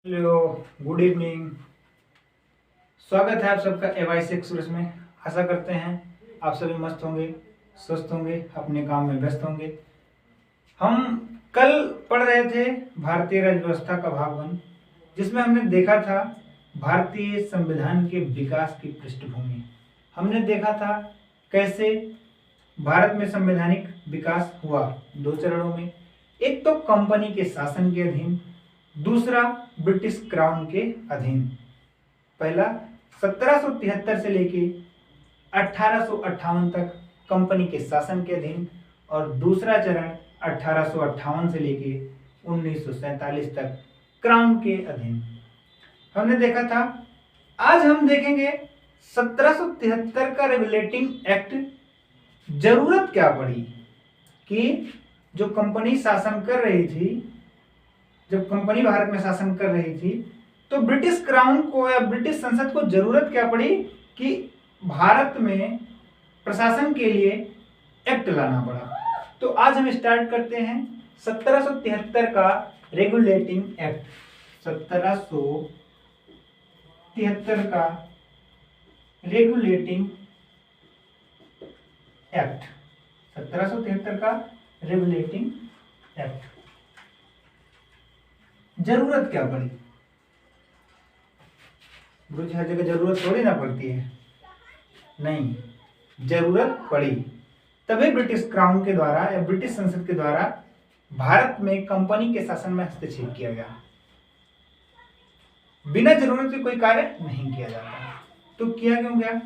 Hello, good evening. स्वागत है आप सबका एवाइस एक्सप्रेस में। आशा करते हैं आप सभी मस्त होंगे, स्वस्थ होंगे, अपने काम में व्यस्त होंगे। हम कल पढ़ रहे थे भारतीय राज्य व्यवस्था का भाग 1, जिसमें हमने देखा था भारतीय संविधान के विकास की पृष्ठभूमि। हमने देखा था कैसे भारत में संवैधानिक विकास हुआ 2 चरणों में। एक तो कंपनी के शासन के अधीन, दूसरा ब्रिटिश क्राउन के अधीन। पहला 1773 से लेके 1858 तक कंपनी के शासन के अधीन और दूसरा चरण 1858 से लेके 1947 तक क्राउन के अधीन हमने देखा था। आज हम देखेंगे 1773 का रेगुलेटिंग एक्ट जरूरत क्या पड़ी कि जो कंपनी शासन कर रही थी, जब कंपनी भारत में शासन कर रही थी, तो ब्रिटिश क्राउन को या ब्रिटिश संसद को जरूरत क्या पड़ी कि भारत में प्रशासन के लिए एक्ट लाना पड़ा। तो आज हम स्टार्ट करते हैं 1773 का रेगुलेटिंग एक्ट। 1773 का रेगुलेटिंग एक्ट, 1773 का रेगुलेटिंग एक्ट। जरूरत क्या पड़ी? गुरु जी, हर जगह जरूरत थोड़ी ना पड़ती है। नहीं, जरूरत पड़ी तभी ब्रिटिश क्राउन के द्वारा या ब्रिटिश संसद के द्वारा भारत में कंपनी के शासन में हस्तक्षेप किया गया। बिना जरूरत के कोई कार्य नहीं किया जाता। तो किया क्यों गया?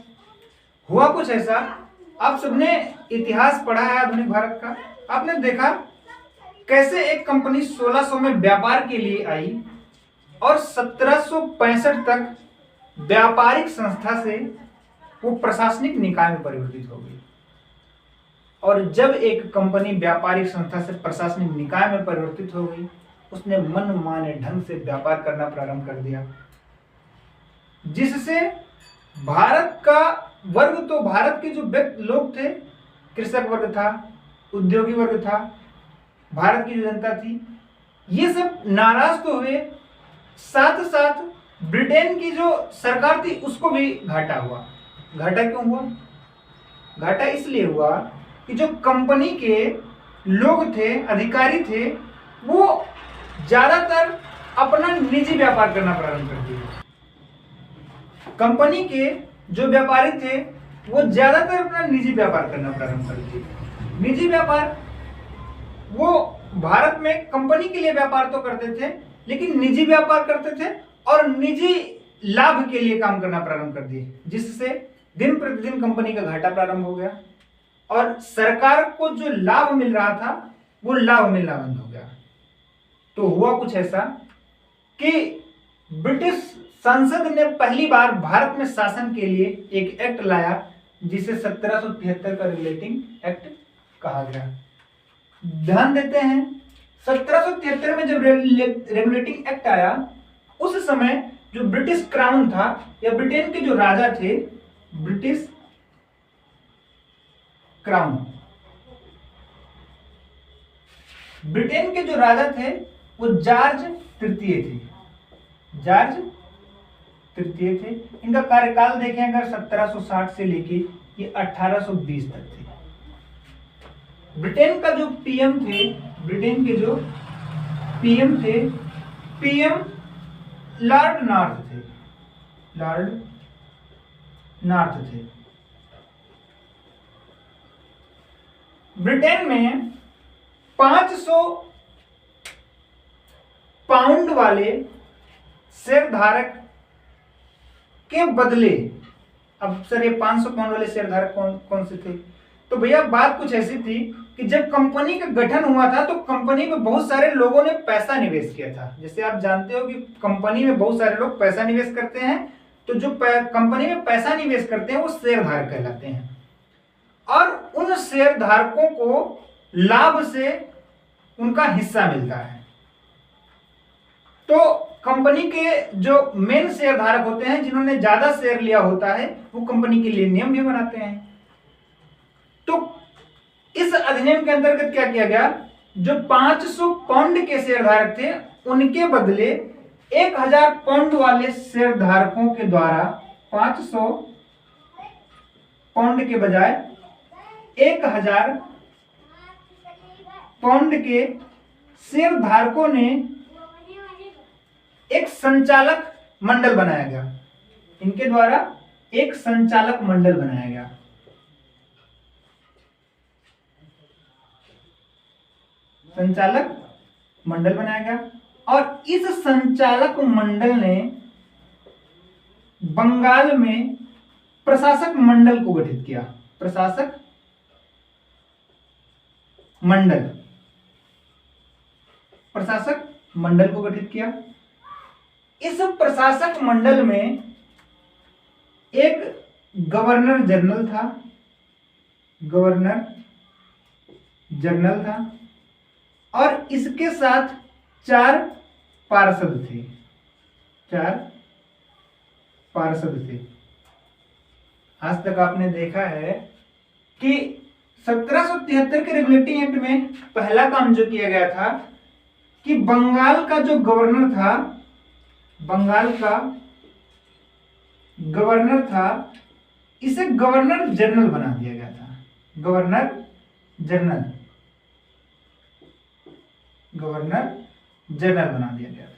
हुआ कुछ ऐसा, आप सबने इतिहास पढ़ा है आधुनिक भारत का। आपने देखा कैसे एक कंपनी 1600 में व्यापार के लिए आई और 1765 तक व्यापारिक संस्था से वो प्रशासनिक निकाय में परिवर्तित हो गई। और जब एक कंपनी व्यापारिक संस्था से प्रशासनिक निकाय में परिवर्तित हो गई, उसने मनमाने ढंग से व्यापार करना प्रारंभ कर दिया, जिससे भारत का वर्ग, तो भारत के जो लोग थे, कृषक वर्ग था, उद्योगी वर्ग था, भारत की जो जनता थी, ये सब नाराज तो हुए, साथ साथ ब्रिटेन की जो सरकार थी उसको भी घाटा हुआ। घाटा क्यों हुआ? घाटा इसलिए हुआ कि जो कंपनी के लोग थे, अधिकारी थे, वो ज्यादातर अपना निजी व्यापार करना प्रारंभ कर दिए। कंपनी के जो व्यापारी थे वो ज्यादातर अपना निजी व्यापार करना प्रारंभ कर दिए। निजी व्यापार, वो भारत में कंपनी के लिए व्यापार तो करते थे, लेकिन निजी व्यापार करते थे और निजी लाभ के लिए काम करना प्रारंभ कर दिए, जिससे दिन प्रतिदिन कंपनी का घाटा प्रारंभ हो गया और सरकार को जो लाभ मिल रहा था वो लाभ मिलना बंद हो गया। तो हुआ कुछ ऐसा कि ब्रिटिश संसद ने पहली बार भारत में शासन के लिए एक एक्ट लाया, जिसे 1773 का रेगुलेटिंग एक्ट कहा गया। ध्यान देते हैं, 1773 में जब रेगुलेटिंग एक्ट आया, उस समय जो ब्रिटिश क्राउन था या ब्रिटेन के जो राजा थे, ब्रिटिश क्राउन, ब्रिटेन के जो राजा थे वो जॉर्ज तृतीय थे। जॉर्ज तृतीय थे। इनका कार्यकाल देखें अगर 1760 से लेके ये 1820 तक थे। ब्रिटेन का जो पीएम थे, ब्रिटेन के जो पीएम थे, पीएम लॉर्ड नॉर्थ थे। लॉर्ड नॉर्थ थे। ब्रिटेन में 500 पाउंड वाले शेयरधारक के बदले, अब सर ये 500 पाउंड वाले शेयरधारक कौन से थे? तो भैया बात कुछ ऐसी थी कि जब कंपनी का गठन हुआ था तो कंपनी में बहुत सारे लोगों ने पैसा निवेश किया था। जैसे आप जानते हो कि कंपनी में बहुत सारे लोग पैसा निवेश करते हैं, तो जो कंपनी में पैसा निवेश करते हैं वो शेयरधारक कहलाते हैं, और उन शेयरधारकों को लाभ से उनका हिस्सा मिलता है। तो कंपनी के जो मेन शेयरधारक होते हैं, जिन्होंने ज्यादा शेयर लिया होता है, वो कंपनी के लिए नियम भी बनाते हैं। तो इस अधिनियम के अंतर्गत क्या किया गया? जो 500 पाउंड के शेयरधारक थे, उनके बदले 1000 पाउंड वाले शेयरधारकों के द्वारा 500 पाउंड के बजाय 1000 पाउंड के शेयरधारकों ने एक संचालक मंडल बनाया गया। इनके द्वारा एक संचालक मंडल बनाया गया। संचालक मंडल बनाया गया और इस संचालक मंडल ने बंगाल में प्रशासक मंडल को गठित किया। प्रशासक मंडल, प्रशासक मंडल को गठित किया। इस प्रशासक मंडल में एक गवर्नर जनरल था, गवर्नर जनरल था और इसके साथ 4 पार्षद थे, 4 पार्षद थे। आज तक आपने देखा है कि 1773 के रेगुलेटिंग एक्ट में पहला काम जो किया गया था कि बंगाल का जो गवर्नर था, बंगाल का गवर्नर था, इसे गवर्नर जनरल बना दिया गया था। गवर्नर जनरल, गवर्नर जनरल बना दिया गया था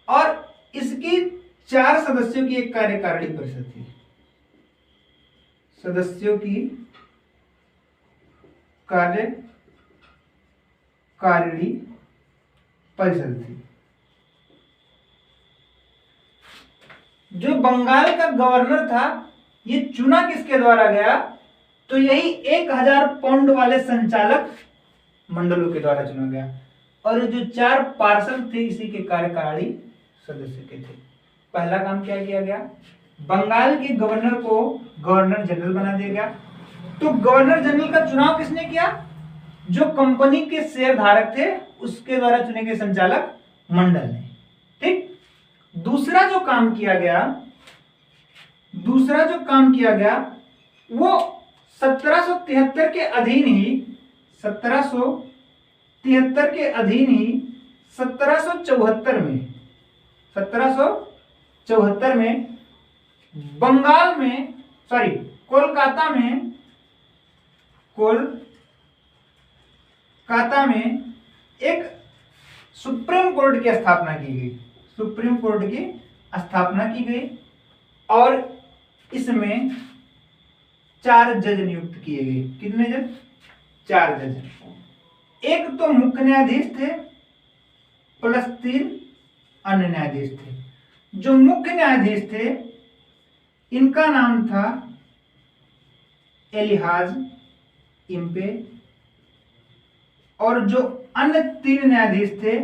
और इसकी 4 सदस्यों की एक कार्यकारिणी परिषद थी। सदस्यों की कार्यकारिणी परिषद थी। जो बंगाल का गवर्नर था ये चुना किसके द्वारा गया? तो यही 1000 पाउंड वाले संचालक मंडलों के द्वारा चुना गया और जो 4 पार्षद थे इसी के कार्यकारिणी सदस्य के थे। पहला काम क्या किया गया? बंगाल के गवर्नर को गवर्नर जनरल बना दिया गया। तो गवर्नर जनरल का चुनाव किसने किया? जो कंपनी के शेयर धारक थे उसके द्वारा चुने गए संचालक मंडल ने। ठीक। दूसरा जो काम किया गया वो 1773 के अधीन ही 1773 के अधीन ही 1774 में बंगाल में कोलकाता में एक सुप्रीम कोर्ट की स्थापना की गई। सुप्रीम कोर्ट की स्थापना की गई और इसमें 4 जज नियुक्त किए गए। कितने जज? 4 जज। एक तो मुख्य न्यायाधीश थे प्लस 3 अन्य न्यायाधीश थे। जो मुख्य न्यायाधीश थे इनका नाम था एलिहाज इम्पे और जो अन्य 3 न्यायाधीश थे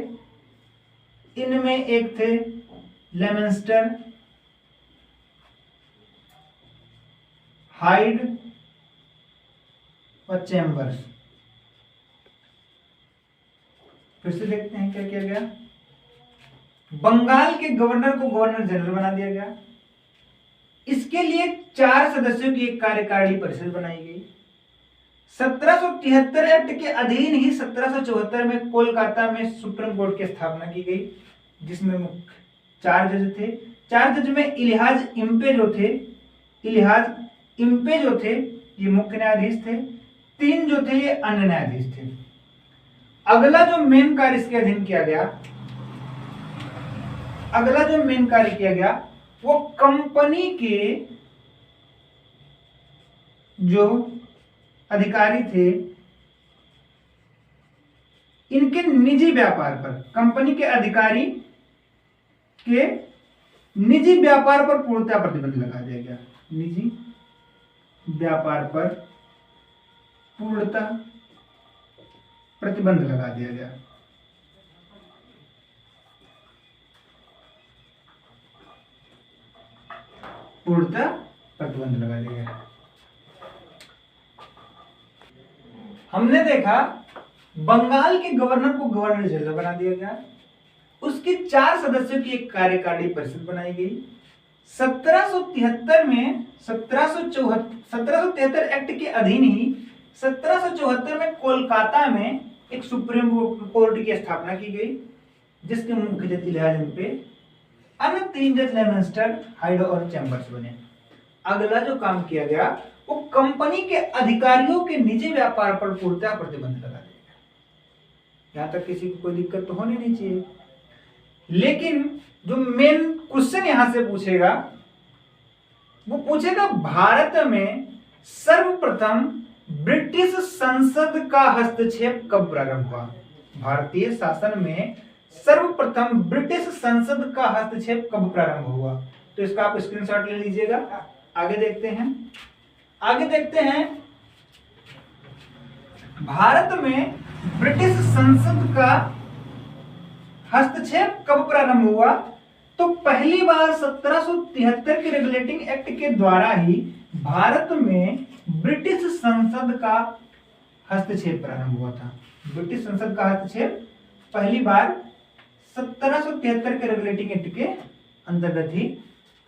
इनमें एक थे लेमेंस्टर, हाइड और चैम्बर्स। फिर से देखते हैं क्या किया गया। बंगाल के गवर्नर को गवर्नर जनरल बना दिया गया। इसके लिए 4 सदस्यों की एक कार्यकारिणी परिषद बनाई गई। 1773 एक्ट के अधीन ही 1774 में कोलकाता में सुप्रीम कोर्ट की स्थापना की गई जिसमें मुख्य 4 जज थे। 4 जज में इलिहाज इम्पे जो थे ये मुख्य न्यायाधीश थे। 3 जो थे ये अन्य न्यायाधीश थे। अगला जो मेन कार्य इसके अधीन किया गया वो कंपनी के जो अधिकारी थे इनके निजी व्यापार पर, कंपनी के अधिकारी के निजी व्यापार पर पूर्णतः प्रतिबंध लगा दिया गया। निजी व्यापार पर पूर्णतः प्रतिबंध लगा दिया गया। पूर्णतः प्रतिबंध लगा दिया गया। हमने देखा बंगाल के गवर्नर को गवर्नर जनरल बना दिया गया। उसके 4 सदस्यों की एक कार्यकारिणी परिषद बनाई गई। 1773 में 1773 एक्ट के अधीन ही 1774 में कोलकाता में एक सुप्रीम कोर्ट की स्थापना की गई जिसके मुख्य जज लिहाज पे अन्य 3 जज लेमनस्टर, हाइडो और चैम्बर्स बने। अगला जो काम किया गया वो कंपनी के अधिकारियों के निजी व्यापार पर पूर्णतः प्रतिबंध लगा देगा। यहां तक किसी को कोई दिक्कत तो होनी नहीं चाहिए। लेकिन जो मेन क्वेश्चन यहां से पूछेगा वो पूछेगा भारत में सर्वप्रथम ब्रिटिश संसद का हस्तक्षेप कब प्रारंभ हुआ। भारतीय शासन में सर्वप्रथम ब्रिटिश संसद का हस्तक्षेप कब प्रारंभ हुआ। तो इसका आप स्क्रीनशॉट ले लीजिएगा। आगे देखते हैं भारत में ब्रिटिश संसद का हस्तक्षेप कब प्रारंभ हुआ। तो पहली बार 1773 के रेगुलेटिंग एक्ट के द्वारा ही भारत में ब्रिटिश संसद का हस्तक्षेप प्रारंभ हुआ था। ब्रिटिश संसद का हस्तक्षेप पहली बार 1773 के रेगुलेटिंग एक्ट के अंतर्गत ही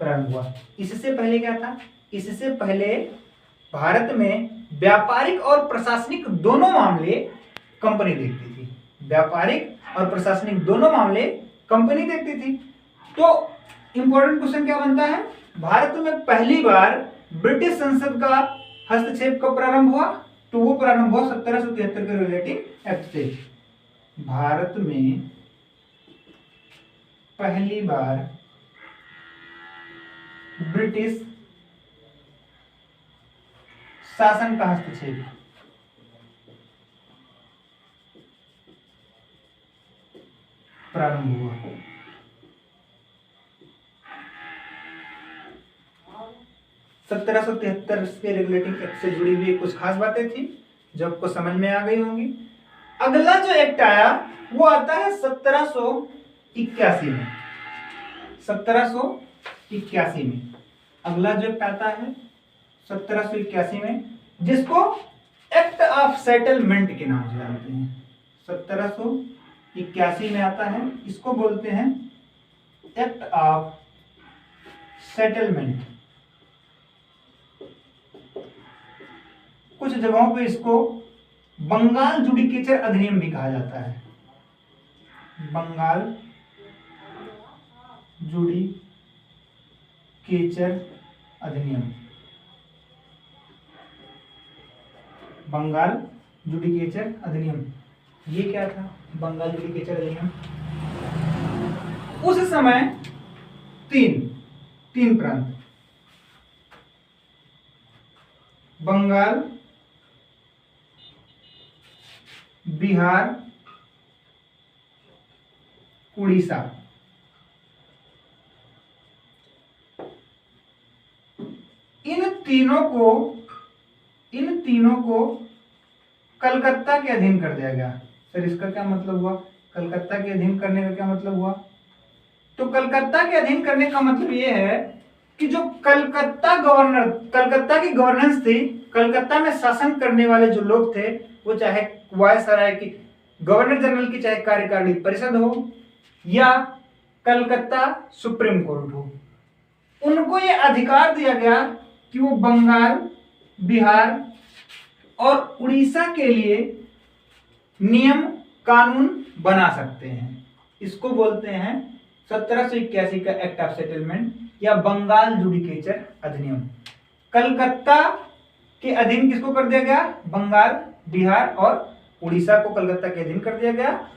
प्रारंभ हुआ। इससे पहले क्या था? इससे पहले भारत में व्यापारिक और प्रशासनिक दोनों मामले कंपनी देखती थी। व्यापारिक और प्रशासनिक दोनों मामले कंपनी देखती थी। तो इंपॉर्टेंट क्वेश्चन क्या बनता है? भारत में पहली बार ब्रिटिश संसद का हस्तक्षेप कब प्रारंभ हुआ? तो वो प्रारंभ हुआ 1773 के रेगुलेटिंग एक्ट से। भारत में पहली बार ब्रिटिश शासन का हस्तक्षेप प्रारंभ हुआ। सत्रह सौ तिहत्तर के रेगुलेटिंग एक्ट से जुड़ी हुई कुछ खास बातें थी जो आपको समझ में आ गई होंगी। अगला जो एक्ट आया वो आता है 1781 में। 1781 में अगला जो एक्ट आता है 1781 में, जिसको एक्ट ऑफ सेटलमेंट के नाम से जानते हैं। 1781 में आता है, इसको बोलते हैं एक्ट ऑफ सेटलमेंट। कुछ जगहों पे इसको बंगाल जुडिकेचर अधिनियम भी कहा जाता है। बंगाल जुडिकेचर अधिनियम। बंगाल जुडिकेचर अधिनियम, ये क्या था? बंगाल जुडिकेचर अधिनियम उस समय तीन प्रांत, बंगाल, बिहार, उड़ीसा, इन तीनों को कलकत्ता के अधीन कर दिया गया। सर इसका क्या मतलब हुआ? कलकत्ता के अधीन करने का क्या मतलब हुआ? तो कलकत्ता के अधीन करने का मतलब यह है कि जो कलकत्ता की गवर्नेंस थी, कलकत्ता में शासन करने वाले जो लोग थे, वो चाहे वायसराय की, गवर्नर जनरल की चाहे कार्यकारिणी परिषद हो या कलकत्ता सुप्रीम कोर्ट हो, उनको ये अधिकार दिया गया कि वो बंगाल, बिहार और उड़ीसा के लिए नियम कानून बना सकते हैं। इसको बोलते हैं 1781 का एक्ट ऑफ सेटलमेंट या बंगाल जुडिकेचर अधिनियम। कलकत्ता के अधीन किसको कर दिया गया? बंगाल, बिहार और उड़ीसा को कलकत्ता के अधीन कर दिया गया।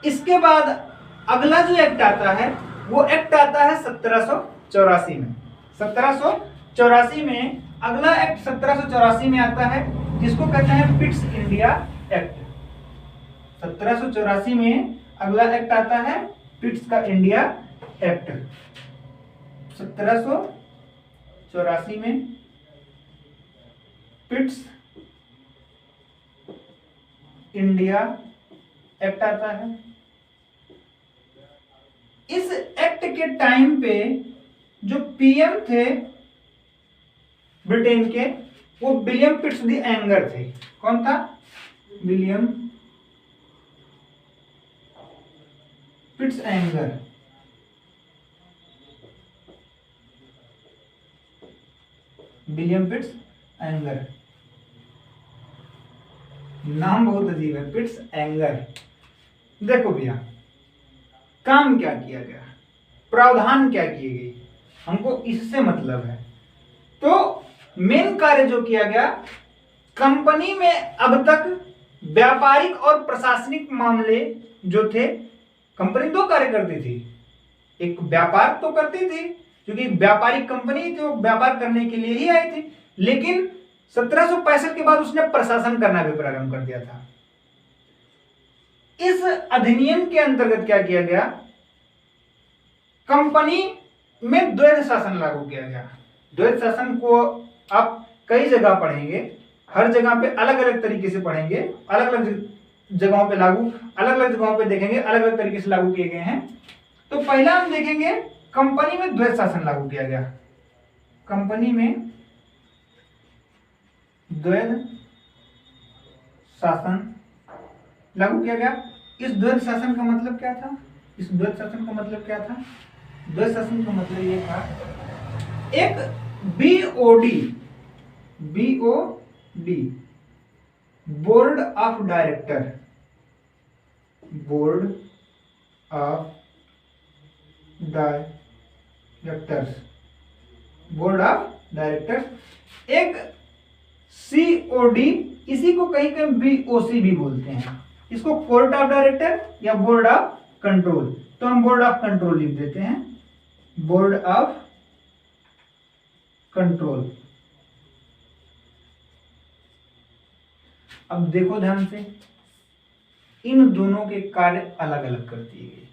इसके बाद अगला जो एक्ट आता है वो एक्ट आता है 1784 में। 1784 में अगला एक्ट 1784 में आता है, जिसको कहते हैं पिट्स इंडिया एक्ट। 1784 में अगला एक्ट आता है पिट्स का इंडिया एक्ट। 1784 में पिट्स इंडिया एक्ट आता है। इस एक्ट के टाइम पे जो पीएम थे ब्रिटेन के, वो विलियम पिट्स द एंगर थे। कौन था? William Pitts Anger. William Pitts Anger, नाम बहुत अजीब है, पिट्स एंगर। देखो भैया, काम क्या किया गया, प्रावधान क्या किए गए, हमको इससे मतलब है। तो मेन कार्य जो किया गया, कंपनी में अब तक व्यापारिक और प्रशासनिक मामले जो थे, कंपनी दो कार्य करती थी, एक व्यापार तो करती थी क्योंकि व्यापारिक कंपनी जो व्यापार करने के लिए ही आई थी, लेकिन 1765 के बाद उसने प्रशासन करना भी प्रारंभ कर दिया था। इस अधिनियम के अंतर्गत क्या किया गया, कंपनी में द्वैध शासन लागू किया गया। द्वैध शासन को आप कई जगह पढ़ेंगे, हर जगह पे अलग अलग तरीके से पढ़ेंगे, अलग अलग जगहों पे लागू, अलग अलग जगहों पे देखेंगे अलग अलग तरीके से लागू किए गए हैं। तो पहला हम देखेंगे कंपनी में द्वैध शासन लागू किया गया। कंपनी में द्वैध शासन लागू किया गया। इस द्वैध शासन का मतलब क्या था, इस द्वैध शासन का मतलब क्या था, द्वैध शासन का मतलब ये था, एक BOD board of director, board of directors, board of directors, एक सीओडी, इसी को कहीं कहीं बीओसी भी बोलते हैं, इसको कोर्ट ऑफ डायरेक्टर या बोर्ड ऑफ कंट्रोल, तो हम बोर्ड ऑफ कंट्रोल लिख देते हैं, बोर्ड ऑफ कंट्रोल। अब देखो ध्यान से, इन दोनों के कार्य अलग अलग कर दिए गए।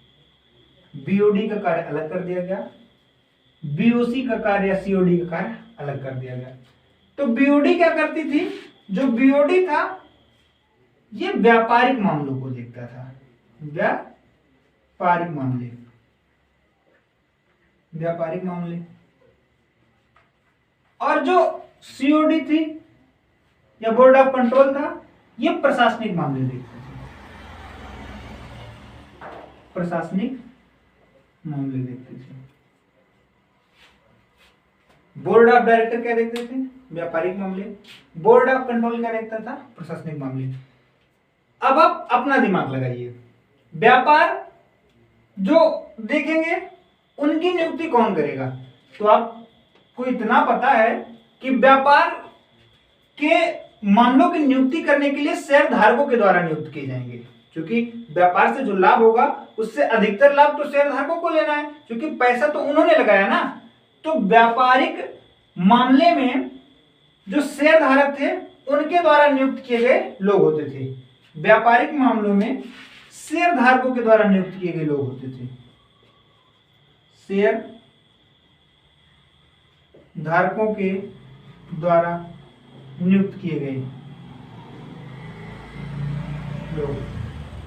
बीओडी का कार्य अलग कर दिया गया, बीओसी का कार्य या सीओडी का कार्य अलग कर दिया गया। तो बीओडी क्या करती थी, जो बीओडी था ये व्यापारिक मामलों को देखता था, व्यापारिक मामले, व्यापारिक मामले। और जो सीओडी थी या बोर्ड ऑफ कंट्रोल था, ये प्रशासनिक मामले देखते थे, प्रशासनिक मामले देखते थे। बोर्ड ऑफ डायरेक्टर क्या देखते थे, व्यापारिक मामले। बोर्ड ऑफ कंट्रोल क्या देखता था, प्रशासनिक मामले। अब आप अपना दिमाग लगाइए, व्यापार जो देखेंगे उनकी नियुक्ति कौन करेगा, तो आपको इतना पता है कि व्यापार के मामलों की नियुक्ति करने के लिए शेयर धारकों के द्वारा नियुक्त किए जाएंगे, क्योंकि व्यापार से जो लाभ होगा उससे अधिकतर लाभ तो शेयर धारकों को लेना है, क्योंकि पैसा तो उन्होंने लगाया ना। तो व्यापारिक मामले में जो शेयर धारक थे उनके द्वारा नियुक्त किए गए लोग होते थे, व्यापारिक मामलों में शेयर धारकों के द्वारा नियुक्त किए गए लोग होते थे, शेयर धारकों के द्वारा नियुक्त किए गए लोग,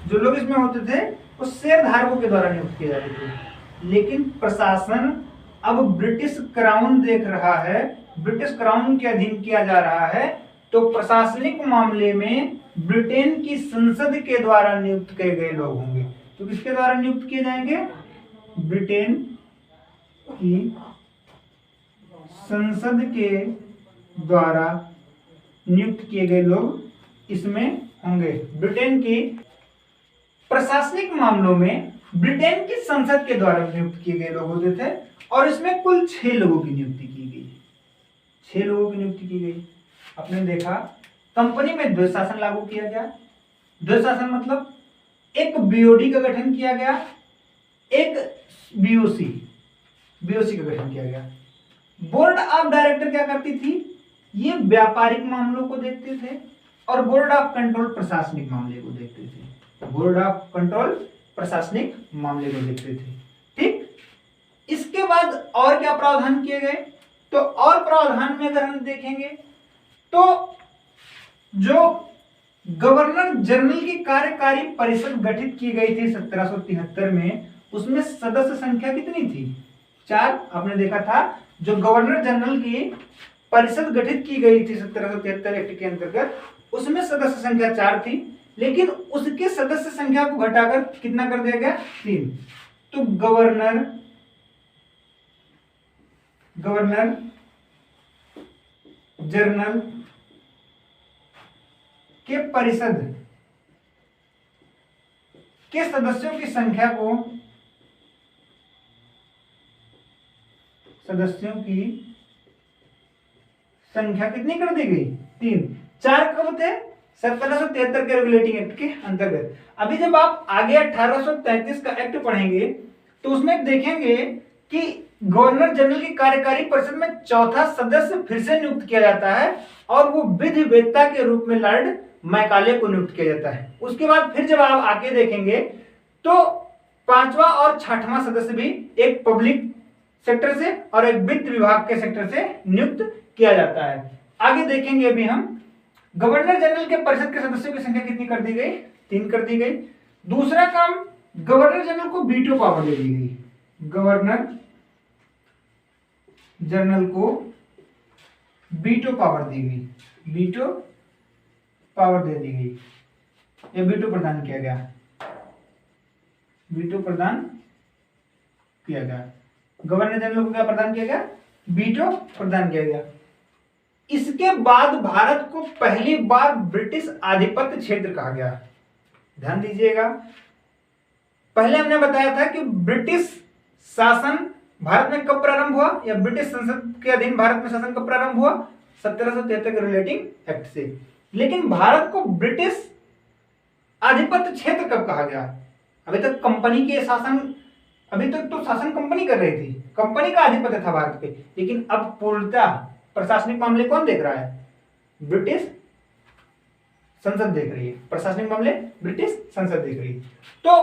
जो लोग इसमें होते थे वो शेयर धारकों के द्वारा नियुक्त किए जाते थे। लेकिन प्रशासन अब ब्रिटिश क्राउन देख रहा है, ब्रिटिश क्राउन के अधीन किया जा रहा है, तो प्रशासनिक मामले में ब्रिटेन की संसद के द्वारा नियुक्त किए गए लोग होंगे। तो किसके द्वारा नियुक्त किए जाएंगे, ब्रिटेन की संसद के द्वारा नियुक्त किए गए लोग इसमें होंगे। ब्रिटेन की प्रशासनिक मामलों में ब्रिटेन की संसद के द्वारा नियुक्त किए गए लोग होते थे, और इसमें कुल 6 लोगों की नियुक्ति की गई, 6 लोगों की नियुक्ति की गई। आपने देखा कंपनी में द्वैध शासन लागू किया गया। द्वैध शासन मतलब एक बीओडी का गठन किया गया, एक बीओसी का गठन किया गया। बोर्ड ऑफ डायरेक्टर क्या करती थी, ये व्यापारिक मामलों को देखते थे, और बोर्ड ऑफ कंट्रोल प्रशासनिक मामले को देखते थे, बोर्ड ऑफ कंट्रोल प्रशासनिक मामले को देखते थे। ठीक, इसके बाद और क्या प्रावधान किए गए, तो और प्रावधान में अगर हम देखेंगे तो जो गवर्नर जनरल की कार्यकारी परिषद गठित की गई थी 1773 में, उसमें सदस्य संख्या कितनी थी, 4। आपने देखा था जो गवर्नर जनरल की परिषद गठित की गई थी 1773 एक्ट के अंतर्गत, उसमें सदस्य संख्या 4 थी, लेकिन उसके सदस्य संख्या को घटाकर कितना कर दिया गया, 3। तो गवर्नर जनरल के परिषद के सदस्यों की संख्या को सदस्यों की संख्या कितनी कर दी गई? 3। 4 कब थे? 1773 के रेगुलेटिंग एक्ट के अंतर्गत। अभी जब आप आगे 1833 का एक्ट पढ़ेंगे तो उसमें देखेंगे कि गवर्नर जनरल की कार्यकारी परिषद में चौथा सदस्य फिर से नियुक्त किया जाता है और वो विधि वेत्ता के रूप में लॉर्ड मैकाले को नियुक्त किया जाता है। उसके बाद फिर जब आप आगे देखेंगे तो पांचवा और छठवां सदस्य भी एक पब्लिक सेक्टर से और एक वित्त विभाग के सेक्टर से नियुक्त किया जाता है। आगे देखेंगे अभी हम गवर्नर जनरल के परिषद के सदस्यों की संख्या कितनी कर दी गई? 3 कर दी गई। दूसरा काम, गवर्नर जनरल को वीटो पावर दे दी गई। गवर्नर जनरल को वीटो पावर दी गई, वीटो पावर दे दी गई या वीटो प्रदान किया गया, वीटो प्रदान किया गया। गवर्नर जनरल को क्या प्रदान किया गया? वीटो प्रदान किया गया। इसके बाद भारत को पहली बार ब्रिटिश आधिपत्य क्षेत्र कहा गया। ध्यान दीजिएगा, पहले हमने बताया था कि ब्रिटिश शासन भारत में कब प्रारंभ हुआ या ब्रिटिश संसद के अधीन भारत में शासन कब प्रारंभ हुआ? 1773 के रिलेटिंग एक्ट से। लेकिन भारत को ब्रिटिश आधिपत्य क्षेत्र कब कहा गया? अभी तक कंपनी के शासन, अभी तक तो शासन कंपनी कर रही थी, कंपनी का आधिपत्य था भारत पे, लेकिन अब पूर्णतः प्रशासनिक मामले कौन देख रहा है? ब्रिटिश संसद देख रही है। प्रशासनिक मामले ब्रिटिश संसद देख रही है। तो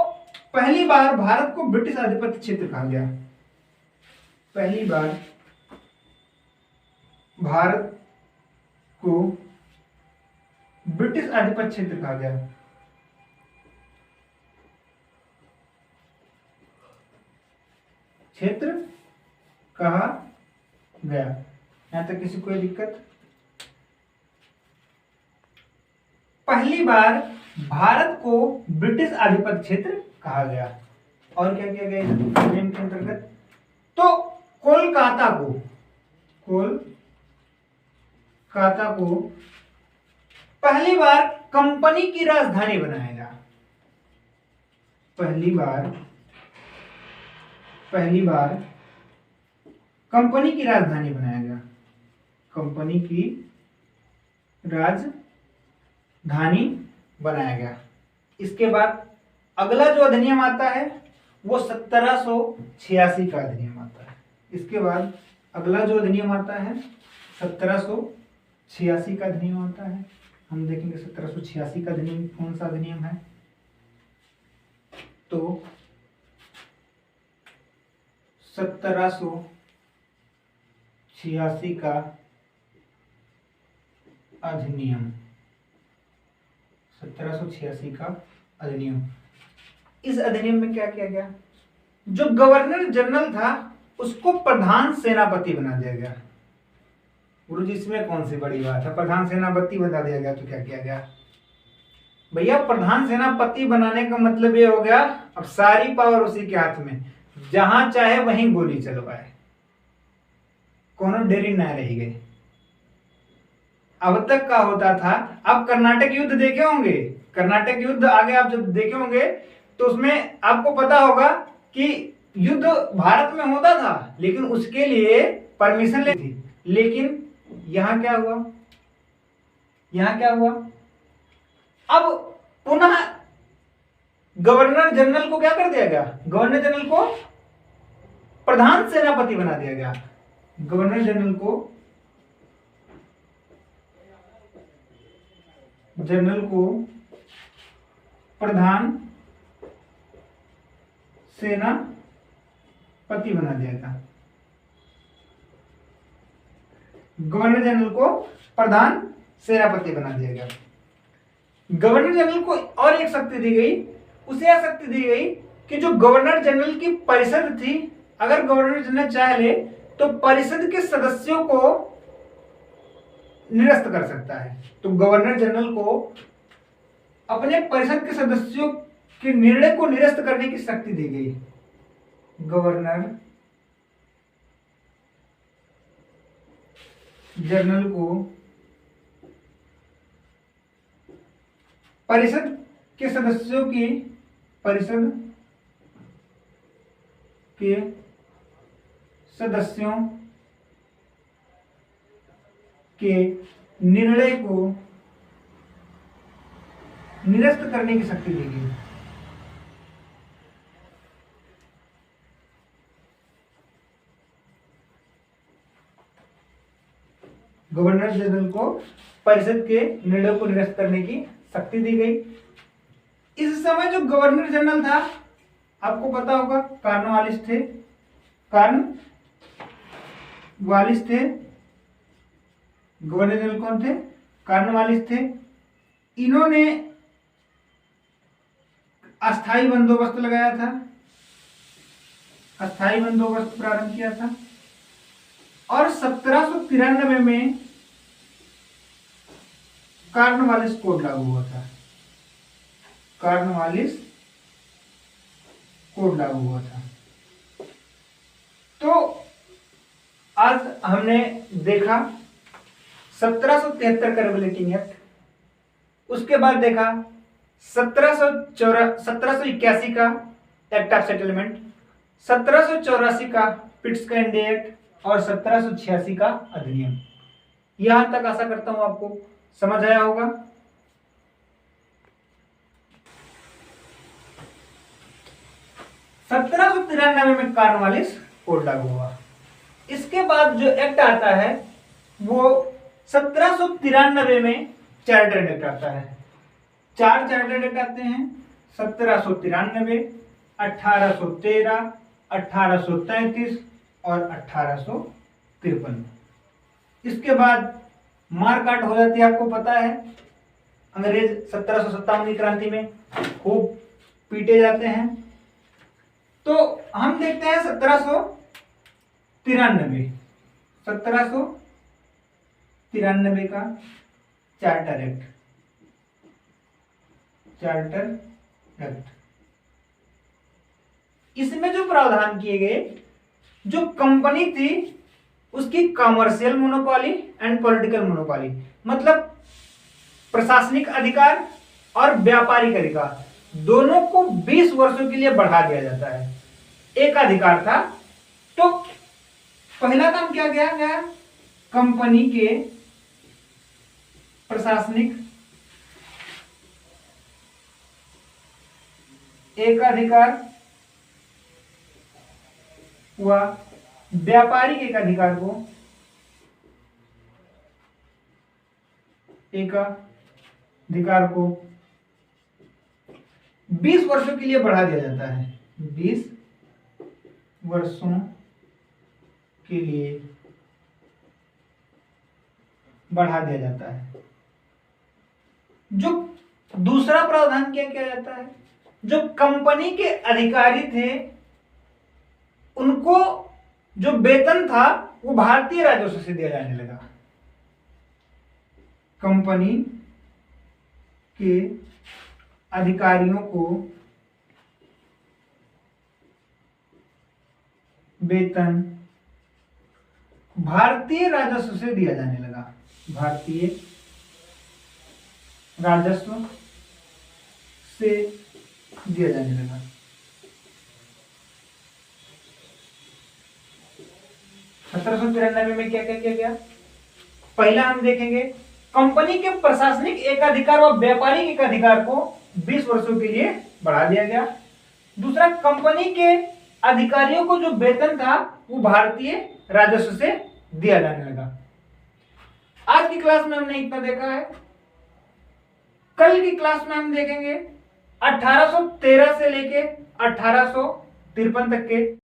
पहली बार भारत को ब्रिटिश आधिपत्य क्षेत्र कहा गया। पहली बार भारत को ब्रिटिश आधिपत्य क्षेत्र कहा गया। क्षेत्र कहा गया। यहां तक किसी कोई दिक्कत? पहली बार भारत को ब्रिटिश आधिपत्य क्षेत्र कहा गया। और क्या किया गया नियम के अंतर्गत? तो कोलकाता को पहली बार कंपनी की राजधानी बनाया गया। पहली बार कंपनी की राजधानी बनाया गया। कंपनी की राजधानी बनाया गया। इसके बाद अगला जो अधिनियम आता है वो 1786 का अधिनियम आता है। इसके बाद अगला जो अधिनियम आता है 1786 का अधिनियम आता है। हम देखेंगे 1786 का अधिनियम कौन सा अधिनियम है। तो 1786 का अधिनियम, 1786 का अधिनियम। इस अधिनियम में क्या किया गया? जो गवर्नर जनरल था उसको प्रधान सेनापति बना दिया गया। गुरु जी इसमें कौन सी बड़ी बात है? प्रधान सेनापति बना दिया गया तो क्या किया गया भैया? प्रधान सेनापति बनाने का मतलब ये हो गया अब सारी पावर उसी के हाथ में, जहां चाहे वहीं गोली चलवाए, कोनो देरी न रही गई। अब तक का होता था, आप कर्नाटक युद्ध देखे होंगे, कर्नाटक युद्ध आगे आप जब देखे होंगे तो उसमें आपको पता होगा कि युद्ध भारत में होता था लेकिन उसके लिए परमिशन लेती थी। लेकिन यहां क्या हुआ? अब पुनः गवर्नर जनरल को क्या कर दिया गया? गवर्नर जनरल को प्रधान सेनापति बना दिया गया। गवर्नर जनरल को प्रधान सेनापति बना दिया गया। गवर्नर जनरल को प्रधान सेनापति बना दिया गया। गवर्नर जनरल को और एक शक्ति दी गई, उसे यह शक्ति दी गई कि जो गवर्नर जनरल की परिषद थी, अगर गवर्नर जनरल चाह ले तो परिषद के सदस्यों को निरस्त कर सकता है। तो गवर्नर जनरल को अपने परिषद के सदस्यों के निर्णय को निरस्त करने की शक्ति दी गई। गवर्नर जनरल को परिषद के सदस्यों सदस्यों के निर्णय को निरस्त करने की शक्ति दी गई। गवर्नर जनरल को परिषद के निर्णय को निरस्त करने की शक्ति दी गई। इस समय जो गवर्नर जनरल था, आपको पता होगा, कॉर्नवालिस थे। गवर्नर जनरल कौन थे? कॉर्नवालिस थे। इन्होंने अस्थाई बंदोबस्त लगाया था, अस्थाई बंदोबस्त प्रारंभ किया था, और 1793 में कॉर्नवालिस कोड लागू हुआ था। कॉर्नवालिस कोड लागू हुआ था। तो आज हमने देखा 1773 का रेगुलेटिंग एक्ट, उसके बाद देखा 1781 का एक्ट ऑफ सेटलमेंट, 1784 का पिट्स का इंडिया एक्ट और 1786 का अधिनियम। यहां तक आशा करता हूं आपको समझ आया होगा। सत्रह सौ 93 में कॉर्नवालिस कोड लागू हुआ। इसके बाद जो एक्ट आता है वो 1793 में चार्टर एक्ट आता है। 4 चार्टर एक्ट आते हैं, 1793, 1813, 1833 और 1853। इसके बाद मारकाट हो जाती है, आपको पता है। अंग्रेज 1757 की क्रांति में खूब पीटे जाते हैं। तो हम देखते हैं 1793 का चार्टर एक्ट। इसमें जो प्रावधान किए गए, जो कंपनी थी उसकी commercial monopoly and political monopoly, मतलब प्रशासनिक अधिकार और व्यापारिक अधिकार, दोनों को 20 वर्षों के लिए बढ़ा दिया जाता है। एक अधिकार था, तो पहला काम क्या गया, कंपनी के प्रशासनिक एकाधिकार हुआ, व्यापारिक एकाधिकार को 20 वर्षों के लिए बढ़ा दिया जाता है। 20 वर्षों के लिए बढ़ा दिया जाता है। जो दूसरा प्रावधान क्या किया जाता है, जो कंपनी के अधिकारी थे उनको जो वेतन था वो भारतीय राजस्व से दिया जाने लगा। कंपनी के अधिकारियों को वेतन भारतीय राजस्व से दिया जाने लगा। भारतीय राजस्व से दिया जाने लगा। सत्रह सौ 93 में क्या क्या किया गया, पहला हम देखेंगे कंपनी के प्रशासनिक एकाधिकार व व्यापारिक एकाधिकार को 20 वर्षों के लिए बढ़ा दिया गया। दूसरा, कंपनी के अधिकारियों को जो वेतन था वो भारतीय राजस्व से दिया जाने लगा। आज की क्लास में हमने इतना देखा है। कल की क्लास में हम देखेंगे 1813 से लेके 1853 तक के